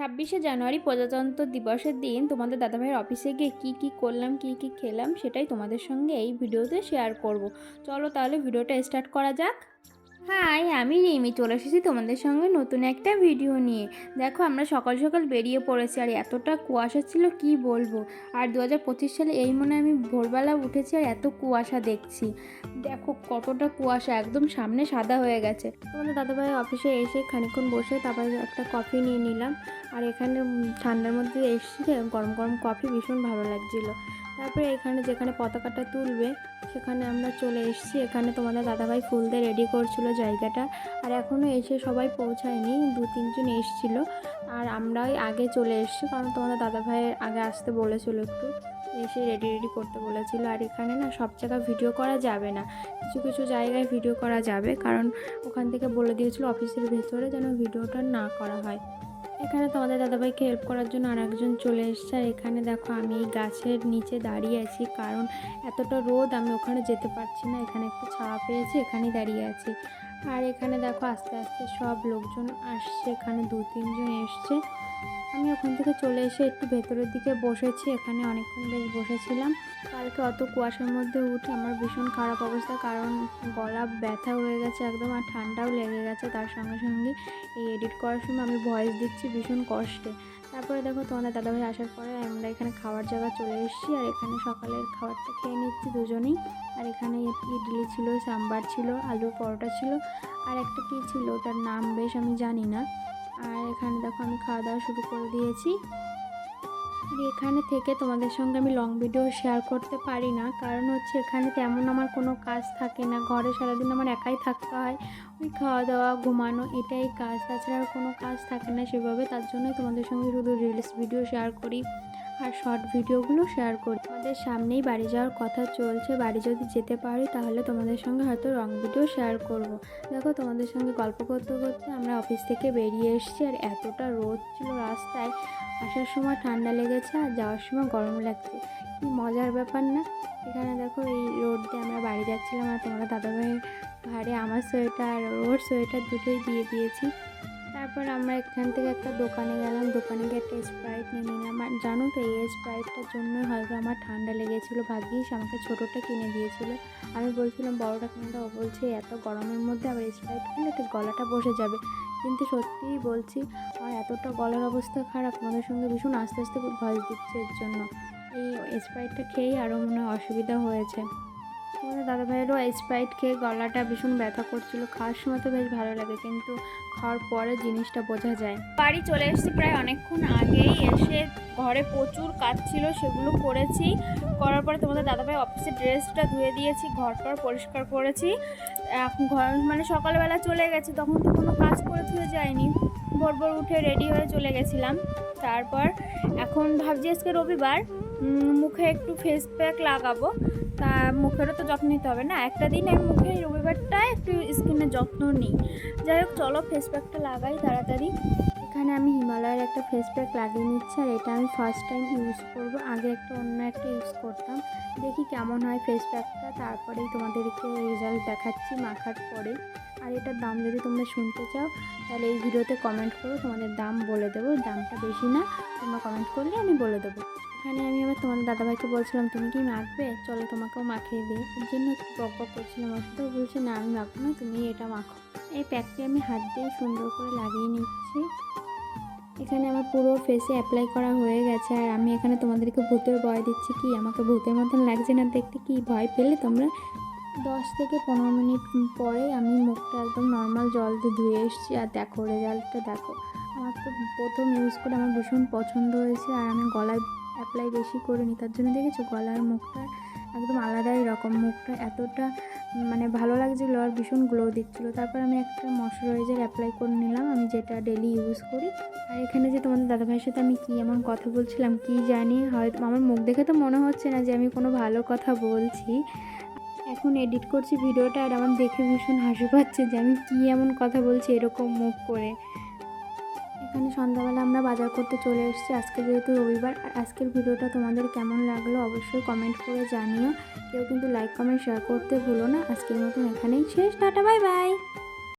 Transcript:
26শে জানুয়ারি প্রজাতন্ত্র দিবসের দিন তোমাদের দাদাভাইয়ের অফিসে গিয়ে কী করলাম কী খেলাম সেটাই তোমাদের সঙ্গে এই ভিডিওতে শেয়ার করব। চলো তাহলে ভিডিওটা স্টার্ট করা যাক। হাই, আমি রিমি চলে এসেছি তোমাদের সঙ্গে নতুন একটা ভিডিও নিয়ে। দেখো আমরা সকাল সকাল বেরিয়ে পড়েছি আর এতটা কুয়াশা ছিল কি বলবো। আর 2025 সালে এই মনে আমি ভোরবেলা উঠেছি আর এত কুয়াশা দেখছি। দেখো কতটা কুয়াশা, একদম সামনে সাদা হয়ে গেছে। তোমাদের দাদাভাই অফিসে এসে খানিকক্ষণ বসে তারপরে একটা কফি নিয়ে নিলাম। আর এখানে ঠান্ডার মধ্যে এসেছে গরম গরম কফি, ভীষণ ভালো লাগছিলো। তারপরে এখানে যেখানে পতাকাটা তুলবে সেখানে আমরা চলে এসেছি। এখানে তোমাদের দাদাভাই ফুল দিয়ে রেডি করছিল জায়গাটা। আর এখনও এসে সবাই পৌঁছায়নি, 2-3 জন এসেছিল আর আমরাই আগে চলে এসেছি, কারণ তোমাদের দাদাভাইয়ের আগে আসতে বলেছিল, একটু এসে রেডি করতে বলেছিল। আর এখানে না সব জায়গায় ভিডিও করা যাবে না, কিছু কিছু জায়গায় ভিডিও করা যাবে, কারণ ওখান থেকে বলে দিয়েছিল অফিসের ভেতরে যেন ভিডিওটা না করা হয়। এখানে তোমাদের দাদাভাইকে হেল্প করার জন্য আর একজন চলে এসছে। আর এখানে দেখো আমি এই গাছের নিচে দাঁড়িয়ে আছি, কারণ এতটা রোদ আমি ওখানে যেতে পারছি না, এখানে একটু ছায়া পেয়েছি, এখানেই দাঁড়িয়ে আছি। আর এখানে দেখো আস্তে আস্তে সব লোকজন আসছে, এখানে 2-3 জন এসছে। আমি ওখান থেকে চলে এসে একটু ভেতরের দিকে বসেছি, এখানে অনেকক্ষণ বেশ বসেছিলাম। কালকে অত কুয়াশার মধ্যে উঠে আমার ভীষণ খারাপ অবস্থা, কারণ গলা ব্যথা হয়ে গেছে একদম, আর ঠান্ডাও লেগে গেছে। তার সঙ্গে সঙ্গে এই এডিট করার সময় আমি ভয়েস দিচ্ছি ভীষণ কষ্টে। তারপরে দেখো তোমাদের দাদাভাই আসার পরে আমরা এখানে খাওয়ার জায়গা চলে এসেছি। আর এখানে সকালের খাবারটা খেয়ে নিচ্ছি দুজনেই। আর এখানে ইডলি ছিল, সাম্বার ছিল, আলুর পরোটা ছিল, আর একটা কী ছিল ওটার নাম বেশ আমি জানি না। আর এখানে দেখো আমি খাওয়া দাওয়া শুরু করে দিয়েছি। আর এখানে থেকে তোমাদের সঙ্গে আমি লং ভিডিও শেয়ার করতে পারি না, কারণ হচ্ছে এখানে তেমন আমার কোনো কাজ থাকে না, ঘরে সারাদিন আমার একাই থাকতে হয়, ওই খাওয়া দাওয়া ঘুমানো এটাই কাজ, তাছাড়া আর কোনো কাজ থাকে না সেভাবে। তার জন্যই তোমাদের সঙ্গে শুধু রিলস ভিডিও শেয়ার করি আর শর্ট ভিডিওগুলো শেয়ার করি। আমাদের সামনেই বাড়ি যাওয়ার কথা চলছে, বাড়ি যদি যেতে পারি তাহলে তোমাদের সঙ্গে হয়তো লং ভিডিও শেয়ার করব। দেখো তোমাদের সঙ্গে গল্প করতে করতে আমরা অফিস থেকে বেরিয়ে এসেছি। আর এতটা রোদ ছিল রাস্তায়, আসার সময় ঠান্ডা লেগেছে আর যাওয়ার সময় গরম লাগছে, কি মজার ব্যাপার না। এখানে দেখো এই রোদ দিয়ে আমরা বাড়ি যাচ্ছিলাম, আর তোমরা দাদাভাইয়ের ঘাড়ে আমার সোয়েটার আর ওর সোয়েটার দুটোই দিয়ে দিয়েছি। তারপর আমরা এখান থেকে একটা দোকানে গেলাম, দোকানে গিয়ে একটা স্প্রাইট নিয়ে নিলাম। আর জানো তো এই স্প্রাইটটার জন্য হয়তো আমার ঠান্ডা লেগেছিলো, ভাগ্যিস আমাকে ছোটোটা কিনে দিয়েছিল। আমি বলছিলাম বড়োটা কিনে দাও, ও বলছে এত গরমের মধ্যে আবার স্প্রাইট কিনলে তো গলাটা বসে যাবে। কিন্তু সত্যিই বলছি আমার এতটা গলার অবস্থা খারাপ, তোমাদের সঙ্গে ভীষণ আস্তে আস্তে ভয়েস দিচ্ছে, এর জন্য এই স্প্রাইটটা খেয়েই আরও মনে হয় অসুবিধা হয়েছে। তোমাদের দাদাভাইয়েরও স্প্রাইট খেয়ে গলাটা ভীষণ ব্যথা করছিল। খাওয়ার সময় তো বেশ ভালো লাগে, কিন্তু খাওয়ার পরে জিনিসটা বোঝা যায়। বাড়ি চলে এসেছি প্রায় অনেকক্ষণ আগেই, এসে ঘরে প্রচুর কাজ ছিল সেগুলো করেছি। করার পরে তোমাদের দাদাভাই অফিসের ড্রেসটা ধুয়ে দিয়েছি, ঘরটার পরিষ্কার করেছি। এখন ঘর মানে সকালবেলা চলে গেছে, তখন তো কোনো কাজ করে ধুয়ে যায়নি, ভোর ভোর উঠে রেডি হয়ে চলে গেছিলাম। তারপর এখন ভাবছি আজকে রবিবার, মুখে একটু ফেস প্যাক লাগাবো। তা মুখেরও তো যত্ন নিতে হবে না, একটা দিন আমি মুখে রবিবারটা একটু স্কিনের যত্ন নিই। যাই হোক চলো ফেস প্যাকটা লাগাই তাড়াতাড়ি। এখানে আমি হিমালয়ের একটা ফেস প্যাক লাগিয়ে নিচ্ছি, আর এটা আমি ফার্স্ট টাইম ইউজ করব। আগে অন্য একটা ইউজ করতাম, দেখি কেমন হয় ফেস প্যাকটা, তারপরেই তোমাদেরকে রেজাল্ট দেখাচ্ছি মাখার পরে। আর এটার দাম যদি তোমরা শুনতে চাও তাহলে এই ভিডিওতে কমেন্ট করো, তোমাদের দাম বলে দেবো। দামটা বেশি না, তোমরা কমেন্ট করলে আমি বলে দেবো। এখানে আমি আবার তোমাদের দাদাভাইকে বলছিলাম তুমি কি মাখবে, চলো তোমাকেও মাখিয়ে দিই, এর জন্য একটু বক করছিলাম। ওর সাথেও বলছে না আমি মাখবো না, তুমি এটা মাখো। এই প্যাকটি আমি হাত দিয়ে সুন্দর করে লাগিয়ে নিচ্ছি। এখানে আমার পুরো ফেসে অ্যাপ্লাই করা হয়ে গেছে। আর আমি এখানে তোমাদেরকে ভূতের ভয় দিচ্ছি, কি আমাকে ভূতের মতন লাগছে না দেখতে? কি ভয় পেলে তোমরা? 10 থেকে 15 মিনিট পরে আমি মুখটা একদম নর্মাল জল দিয়ে ধুয়ে এসেছি। আর দেখো রেজাল্টটা দেখো, আমার তো প্রথম ইউজ করে আমার ভীষণ পছন্দ হয়েছে। আর আমি গলায় অ্যাপ্লাই বেশি করিনি, তার জন্য দেখেছো গলার মুখটা একদম আলাদাই রকম, মুখটা এতটা মানে ভালো লাগছিলো আর ভীষণ গ্লো দিচ্ছিলো। তারপর আমি একটা ময়শ্চারাইজার অ্যাপ্লাই করে নিলাম, আমি যেটা ডেলি ইউজ করি। আর এখানে যে তোমাদের দাদাভাইয়ের সাথে আমি কী এমন কথা বলছিলাম কি জানি, হয়তো আমার মুখ দেখে তো মনে হচ্ছে না যে আমি কোনো ভালো কথা বলছি। এখন এডিট করছি ভিডিওটা, আর আমার দেখে ভীষণ হাসি পাচ্ছে যে আমি কী এমন কথা বলছি এরকম মুখ করে। এখানে সন্ধ্যাবেলা আমরা বাজার করতে চলে এসেছি আজকে যেহেতু রবিবার। আর আজকের ভিডিওটা তোমাদের কেমন লাগলো অবশ্যই কমেন্ট করে জানিও। কেউ কিন্তু লাইক কমেন্ট শেয়ার করতে ভুলো না। আজকের মতন এখানেই শেষ, টাটা বাই বাই।